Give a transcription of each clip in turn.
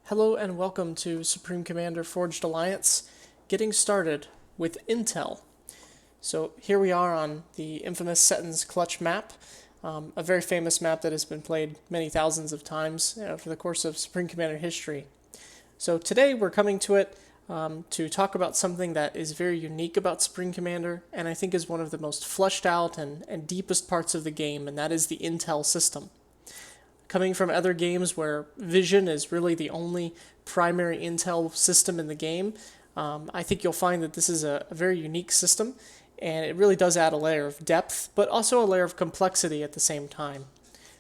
Hello and welcome to Supreme Commander Forged Alliance, getting started with Intel. So here we are on the infamous Setton's Clutch map, a very famous map that has been played many thousands of times for the course of Supreme Commander history. So today we're coming to it to talk about something that is very unique about Supreme Commander, and I think is one of the most fleshed out and deepest parts of the game, and that is the Intel system. Coming from other games where vision is really the only primary intel system in the game, I think you'll find that this is a very unique system, and it really does add a layer of depth, but also a layer of complexity at the same time.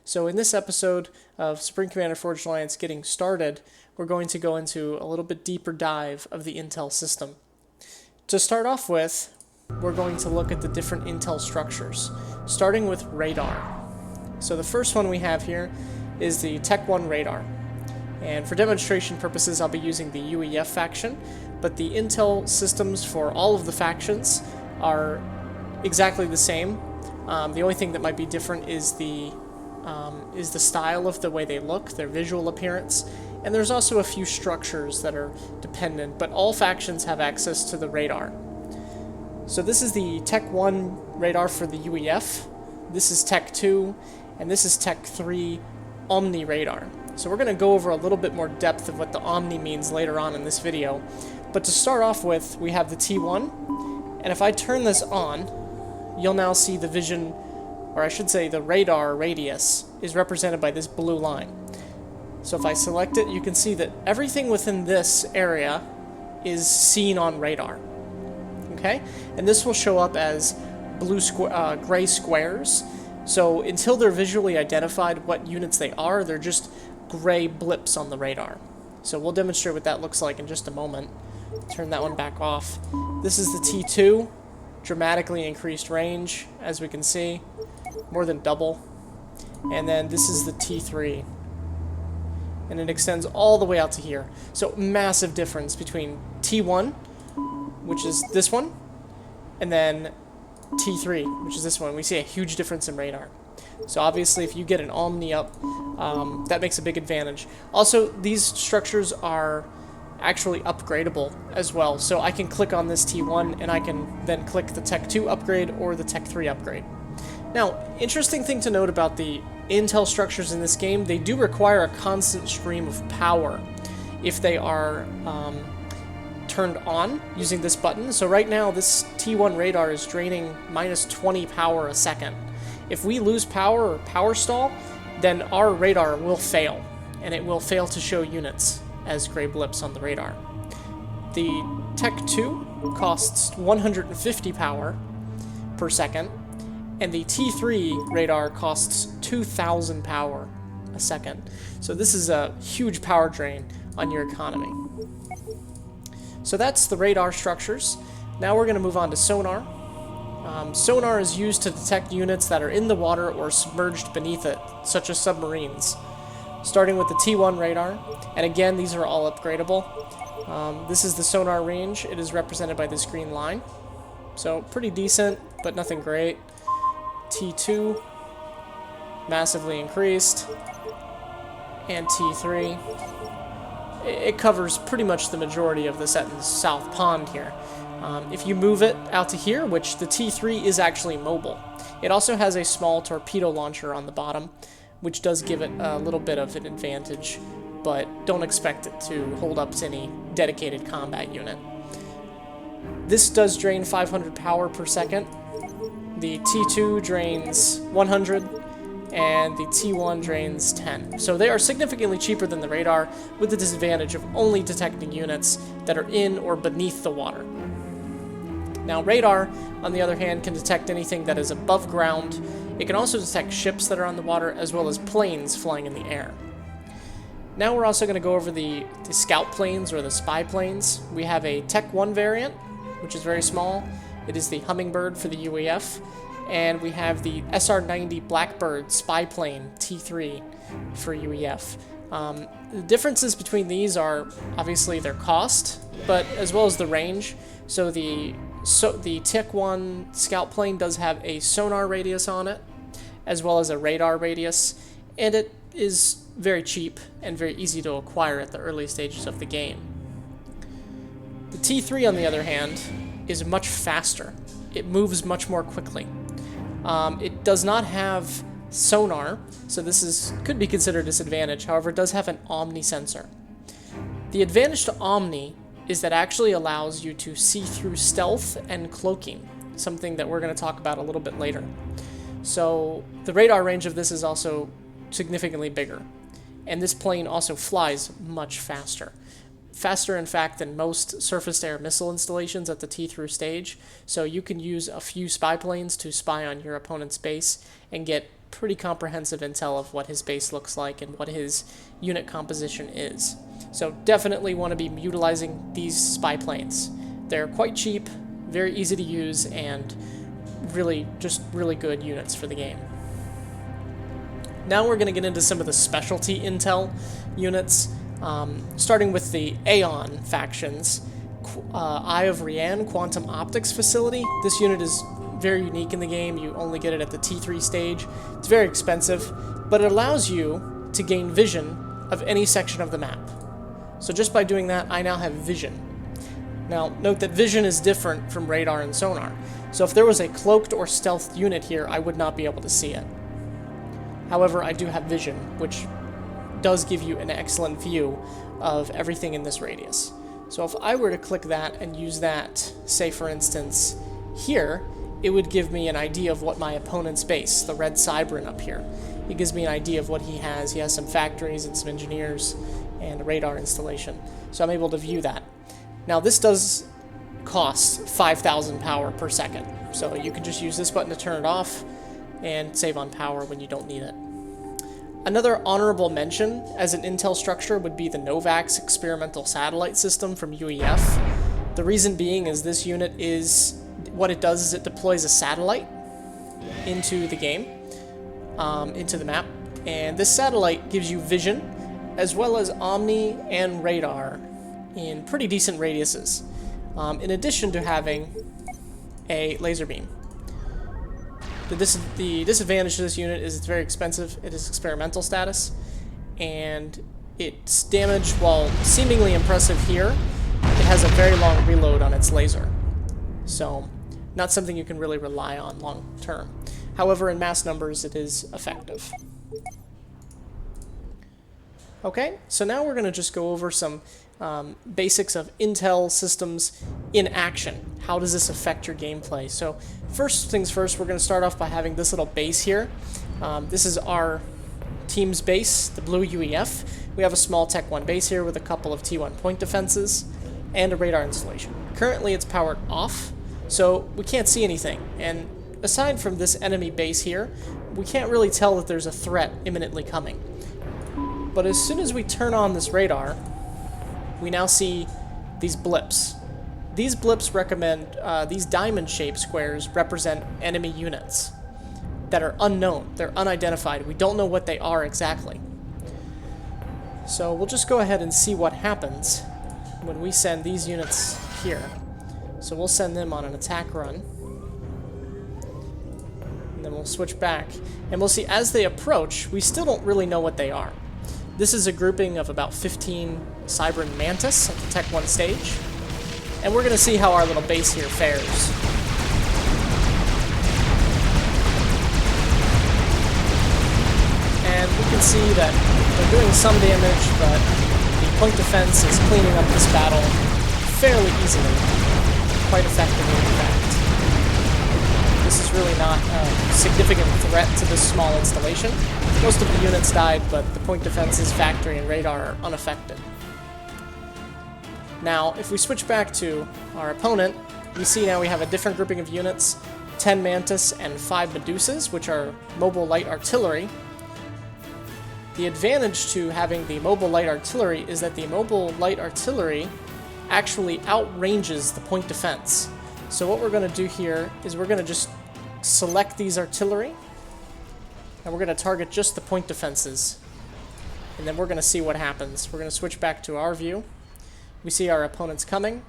So in this episode of Supreme Commander Forged Alliance Getting Started, we're going to go into a little bit deeper dive of the intel system. To start off with, we're going to look at the different intel structures, starting with radar. So the first one we have here is the Tech 1 radar. And for demonstration purposes, I'll be using the UEF faction, but the intel systems for all of the factions are exactly the same. The only thing that might be different is the style of the way they look, their visual appearance, and there's also a few structures that are dependent, but all factions have access to the radar. So this is the Tech 1 radar for the UEF, this is Tech 2, and this is Tech 3 Omni radar. So we're going to go over a little bit more depth of what the Omni means later on in this video. But to start off with, we have the T1, and if I turn this on, you'll now see the vision, or I should say the radar radius, is represented by this blue line. So if I select it, you can see that everything within this area is seen on radar. Okay? And this will show up as gray squares. So until they're visually identified what units they are, they're just gray blips on the radar. So we'll demonstrate what that looks like in just a moment. Turn that one back off. This is the T2, dramatically increased range, as we can see, more than double. And then this is the T3, and it extends all the way out to here. So massive difference between T1, which is this one, and then T3, which is this one. We see a huge difference in radar. So obviously if you get an Omni up, that makes a big advantage. Also, these structures are actually upgradable as well. So I can click on this T1 and I can then click the Tech 2 upgrade or the Tech 3 upgrade. Now, interesting thing to note about the intel structures in this game, they do require a constant stream of power if they are turned on using this button. So right now this T1 radar is draining minus 20 power a second. If we lose power or power stall, then our radar will fail, and it will fail to show units as gray blips on the radar. The Tech 2 costs 150 power per second, and the T3 radar costs 2,000 power a second. So this is a huge power drain on your economy. So that's the radar structures. Now we're going to move on to sonar. Sonar is used to detect units that are in the water or submerged beneath it, such as submarines. Starting with the T1 radar, and again, these are all upgradable. This is the sonar range. It is represented by this green line. So pretty decent, but nothing great. T2, massively increased, and T3. It covers pretty much the majority of the Setton's south pond here. If you move it out to here, which the T3 is actually mobile, it also has a small torpedo launcher on the bottom, which does give it a little bit of an advantage, but don't expect it to hold up to any dedicated combat unit. This does drain 500 power per second. The T2 drains 100, and the T1 drains 10. So they are significantly cheaper than the radar, with the disadvantage of only detecting units that are in or beneath the water. Now radar, on the other hand, can detect anything that is above ground. It can also detect ships that are on the water, as well as planes flying in the air. Now we're also going to go over the scout planes, or the spy planes. We have a Tech 1 variant, which is very small. It is the Hummingbird for the UEF. And we have the SR-90 Blackbird spy plane T3 for UEF. The differences between these are obviously their cost, but as well as the range. So the Tech 1 scout plane does have a sonar radius on it, as well as a radar radius, and it is very cheap and very easy to acquire at the early stages of the game. The T3, on the other hand, is much faster. It moves much more quickly. It does not have sonar, so could be considered a disadvantage. However, it does have an Omni sensor. The advantage to Omni is that it actually allows you to see through stealth and cloaking, something that we're going to talk about a little bit later. So the radar range of this is also significantly bigger, and this plane also flies much faster. Faster, in fact, than most surface-to-air missile installations at the T-through stage, so you can use a few spy planes to spy on your opponent's base and get pretty comprehensive intel of what his base looks like and what his unit composition is. So definitely want to be utilizing these spy planes. They're quite cheap, very easy to use, and really good units for the game. Now we're going to get into some of the specialty intel units, starting with the Aeon factions. Eye of Rian Quantum Optics Facility. This unit is very unique in the game. You only get it at the T3 stage. It's very expensive, but it allows you to gain vision of any section of the map. So just by doing that, I now have vision. Now, note that vision is different from radar and sonar. So if there was a cloaked or stealthed unit here, I would not be able to see it. However, I do have vision, which does give you an excellent view of everything in this radius. So if I were to click that and use that, say for instance, here, it would give me an idea of what my opponent's base, the red Cybran up here. It gives me an idea of what he has. He has some factories and some engineers and a radar installation. So I'm able to view that. Now this does cost 5,000 power per second. So you can just use this button to turn it off and save on power when you don't need it. Another honorable mention as an intel structure would be the Novax experimental satellite system from UEF. The reason being is this unit what it does is it deploys a satellite into the game, into the map, and this satellite gives you vision as well as Omni and radar in pretty decent radiuses, in addition to having a laser beam. The disadvantage to this unit is it's very expensive. It is experimental status, and its damage, while seemingly impressive here, it has a very long reload on its laser. So, not something you can really rely on long term. However, in mass numbers, it is effective. Okay, so now we're going to just go over some basics of intel systems in action. How does this affect your gameplay? So first things first, we're going to start off by having this little base here. This is our team's base, the blue UEF. We have a small Tech 1 base here with a couple of T1 point defenses and a radar installation. Currently it's powered off, so we can't see anything. And aside from this enemy base here, we can't really tell that there's a threat imminently coming. But as soon as we turn on this radar, we now see these blips. These blips these diamond-shaped squares represent enemy units that are unknown. They're unidentified. We don't know what they are exactly. So we'll just go ahead and see what happens when we send these units here. So we'll send them on an attack run. And then we'll switch back. And we'll see as they approach, we still don't really know what they are. This is a grouping of about 15 Cybran Mantis at the Tech 1 stage. And we're going to see how our little base here fares. And we can see that they're doing some damage, but the point defense is cleaning up this battle fairly easily. Quite effectively, in fact. This is really not a significant threat to this small installation. Most of the units died, but the point defenses, factory, and radar are unaffected. Now, if we switch back to our opponent, we see now we have a different grouping of units, 10 Mantis and 5 Medusas, which are mobile light artillery. The advantage to having the mobile light artillery is that the mobile light artillery actually outranges the point defense. So what we're going to do here is we're going to just select these artillery, and we're going to target just the point defenses. And then we're going to see what happens. We're going to switch back to our view. We see our opponents coming.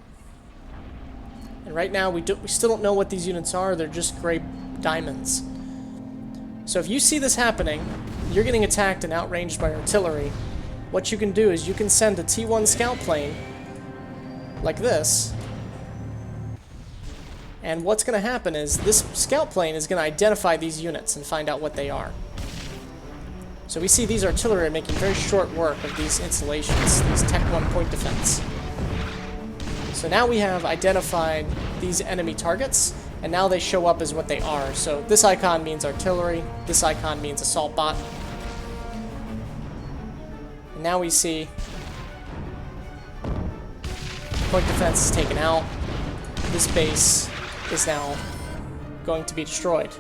And right now we still don't know what these units are. They're just gray diamonds. So if you see this happening, you're getting attacked and outranged by artillery, what you can do is you can send a T1 scout plane like this, and what's going to happen is this scout plane is going to identify these units and find out what they are. So we see these artillery are making very short work of these installations, these Tech 1 point defense. So now we have identified these enemy targets, and now they show up as what they are. So this icon means artillery, this icon means assault bot. And now we see point defense is taken out. This base is now going to be destroyed.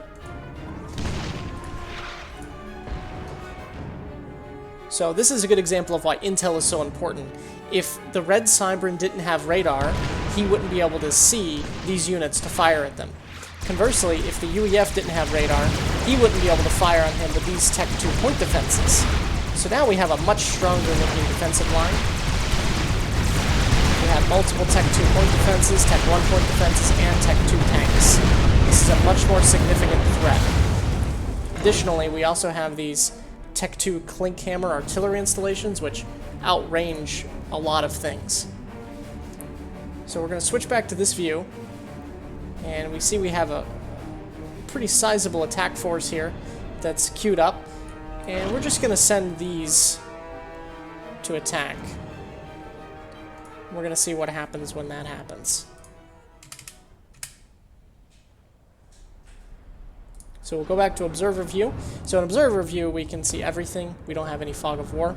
So this is a good example of why intel is so important. If the red Cybran didn't have radar, he wouldn't be able to see these units to fire at them. Conversely, if the UEF didn't have radar, he wouldn't be able to fire on him with these Tech 2 point defenses. So now we have a much stronger looking defensive line. We have multiple Tech 2 point defenses, Tech 1 point defenses, and Tech 2 tanks. This is a much more significant threat. Additionally, we also have these Tech 2 Clink Hammer artillery installations, which outrange a lot of things. So we're going to switch back to this view, and we see we have a pretty sizable attack force here that's queued up, and we're just going to send these to attack. We're going to see what happens when that happens. So we'll go back to Observer View. So in Observer View, we can see everything. We don't have any fog of war.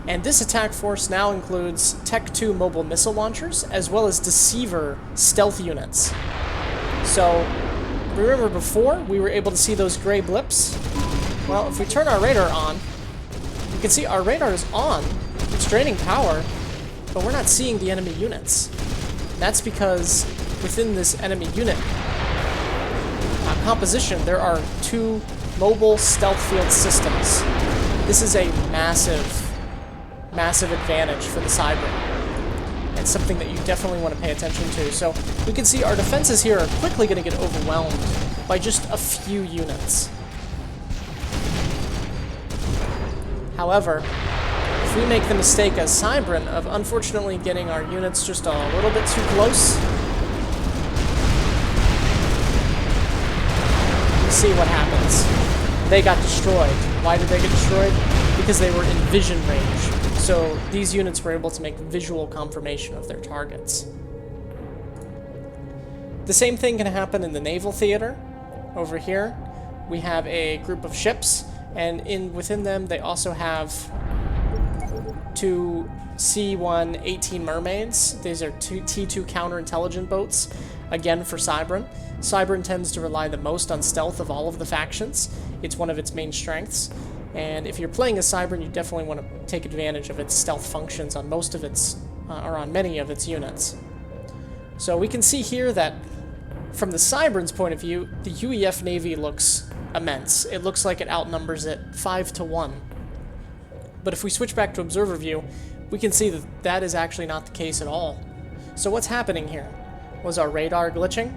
And this attack force now includes Tech 2 mobile missile launchers, as well as Deceiver stealth units. So, remember before, we were able to see those gray blips? Well, if we turn our radar on, you can see our radar is on. It's draining power, but we're not seeing the enemy units. That's because within this enemy unit composition, there are 2 mobile stealth field systems. This is a massive advantage for the Cybran. It's something that you definitely want to pay attention to. So we can see our defenses here are quickly going to get overwhelmed by just a few units. However, if we make the mistake as Cybran of unfortunately getting our units just a little bit too close, see what happens. They got destroyed. Why did they get destroyed? Because they were in vision range. So these units were able to make visual confirmation of their targets. The same thing can happen in the naval theater. Over here, we have a group of ships, and within them they also have 2 C-1 18 Mermaids. These are 2 T-2 counterintelligence boats, again for Cybran. Cybran tends to rely the most on stealth of all of the factions. It's one of its main strengths. And if you're playing as Cybran, you definitely want to take advantage of its stealth functions on most of its, or on many of its units. So we can see here that from the Cybran's point of view, the UEF Navy looks immense. It looks like it outnumbers it 5-1. But if we switch back to Observer View, we can see that that is actually not the case at all. So what's happening here? Was our radar glitching?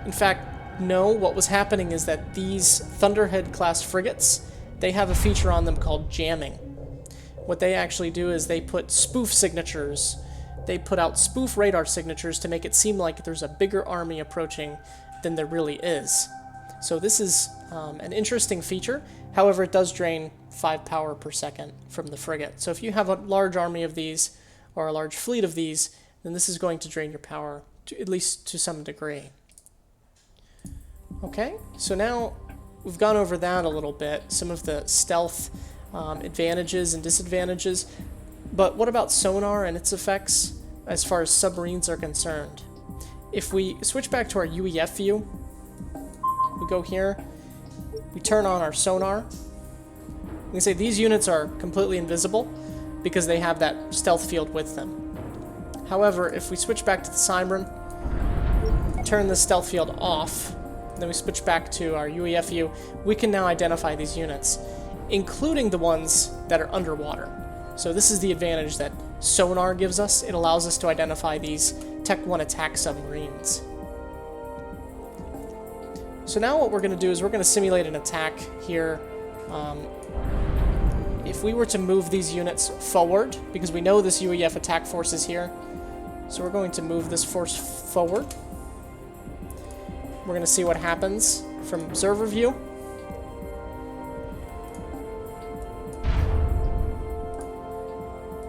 In fact, no. What was happening is that these Thunderhead-class frigates, they have a feature on them called jamming. What they actually do is they put spoof signatures. They put out spoof radar signatures to make it seem like there's a bigger army approaching than there really is. So this is an interesting feature. However, it does drain 5 power per second from the frigate. So if you have a large army of these, or a large fleet of these, then this is going to drain your power, at least to some degree. Okay, so now we've gone over that a little bit, some of the stealth advantages and disadvantages. But what about sonar and its effects as far as submarines are concerned? If we switch back to our UEF view, we go here, we turn on our sonar. We can say these units are completely invisible because they have that stealth field with them. However, if we switch back to the Cybran, turn the stealth field off, then we switch back to our UEF view, we can now identify these units, including the ones that are underwater. So this is the advantage that sonar gives us. It allows us to identify these Tech 1 attack submarines. So now what we're going to do is we're going to simulate an attack here If we were to move these units forward, because we know this UEF attack force is here, so we're going to move this force forward. We're going to see what happens from observer view.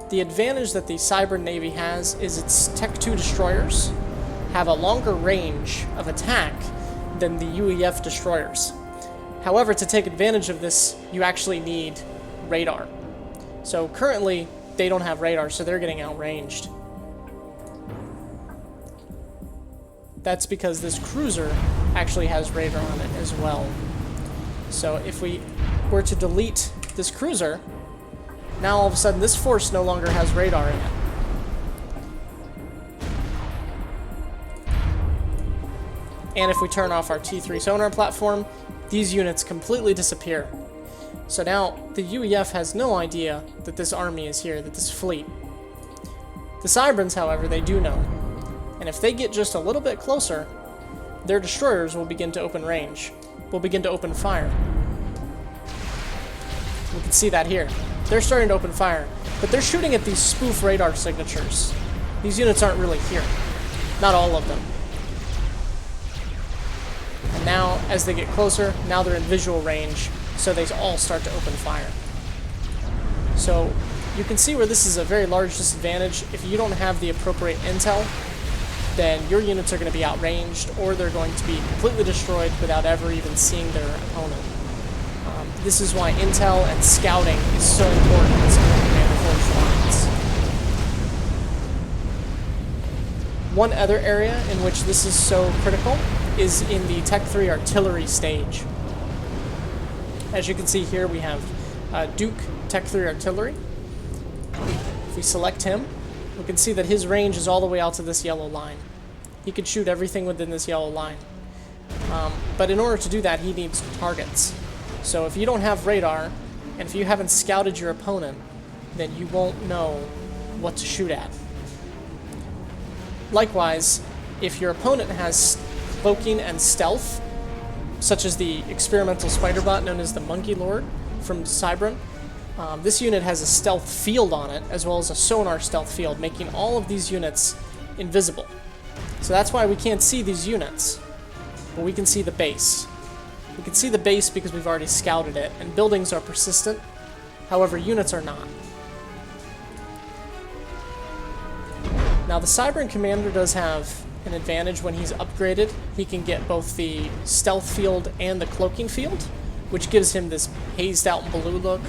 The advantage that the Cybran Navy has is its Tech 2 destroyers have a longer range of attack than the UEF destroyers. However, to take advantage of this, you actually need radar. So currently, they don't have radar, so they're getting outranged. That's because this cruiser actually has radar on it as well. So if we were to delete this cruiser, now all of a sudden this force no longer has radar in it. And if we turn off our T3 sonar platform, these units completely disappear. So now the UEF has no idea that this army is here, that this fleet. The Cybrans, however, they do know. And if they get just a little bit closer, their destroyers will begin to open range, will begin to open fire. We can see that here. They're starting to open fire, but they're shooting at these spoof radar signatures. These units aren't really here. Not all of them. And now, as they get closer, now they're in visual range, so they all start to open fire. So you can see where this is a very large disadvantage. If you don't have the appropriate intel, then your units are going to be outranged, or they're going to be completely destroyed without ever even seeing their opponent. This is why intel and scouting is so important in Supreme Commander Forged Alliance. One other area in which this is so critical is in the Tech 3 artillery stage. As you can see here, we have Duke Tech 3 artillery. If we select him, we can see that his range is all the way out to this yellow line. He could shoot everything within this yellow line. But in order to do that, he needs targets. So if you don't have radar, and if you haven't scouted your opponent, then you won't know what to shoot at. Likewise, if your opponent has cloaking and stealth, such as the experimental spider bot known as the Monkey Lord from Cybran, this unit has a stealth field on it, as well as a sonar stealth field, making all of these units invisible. So that's why we can't see these units, but we can see the base. We can see the base because we've already scouted it, and buildings are persistent, however units are not. Now the Cybran Commander does have an advantage when he's upgraded. He can get both the stealth field and the cloaking field, which gives him this hazed out blue look.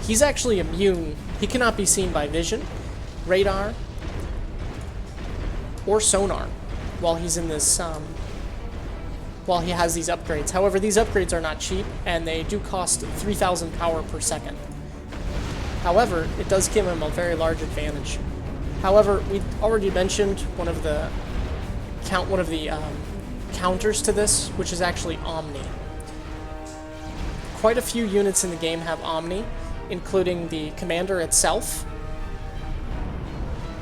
He's actually immune. He cannot be seen by vision, radar, or sonar while he's in this while he has these upgrades. However, these upgrades are not cheap, and they do cost 3,000 power per second. However, it does give him a very large advantage. However, we already mentioned one of the counters to this, which is actually Omni. Quite a few units in the game have Omni, including the commander itself.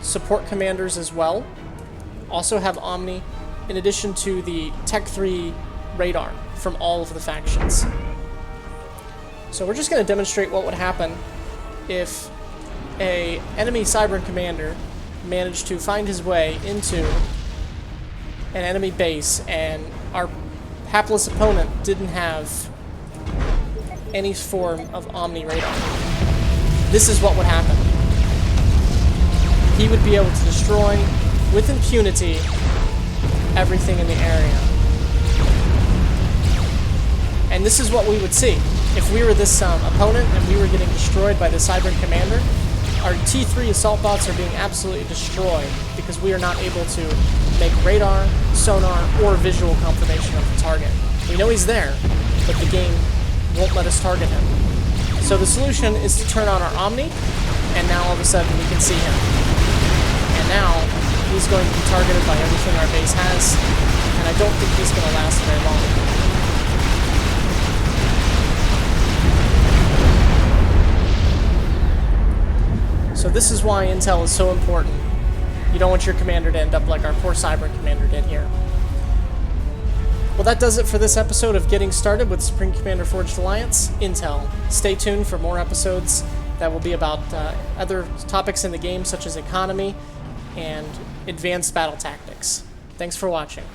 Support commanders as well also have Omni, in addition to the Tech 3 radar from all of the factions. So we're just going to demonstrate what would happen if an enemy Cybran commander managed to find his way into an enemy base and our hapless opponent didn't have any form of Omni radar. This is what would happen. He would be able to destroy with impunity everything in the area. And this is what we would see. If we were this opponent and we were getting destroyed by the Cybran commander, our T3 assault bots are being absolutely destroyed because we are not able to make radar, sonar, or visual confirmation of the target. We know he's there, but the game won't let us target him. So the solution is to turn on our Omni, and now all of a sudden we can see him. And now he's going to be targeted by everything our base has, and I don't think he's going to last very long. So this is why intel is so important. You don't want your commander to end up like our poor Cybran commander did here. Well, that does it for this episode of Getting Started with Supreme Commander Forged Alliance Intel. Stay tuned for more episodes that will be about other topics in the game, such as economy and advanced battle tactics. Thanks for watching.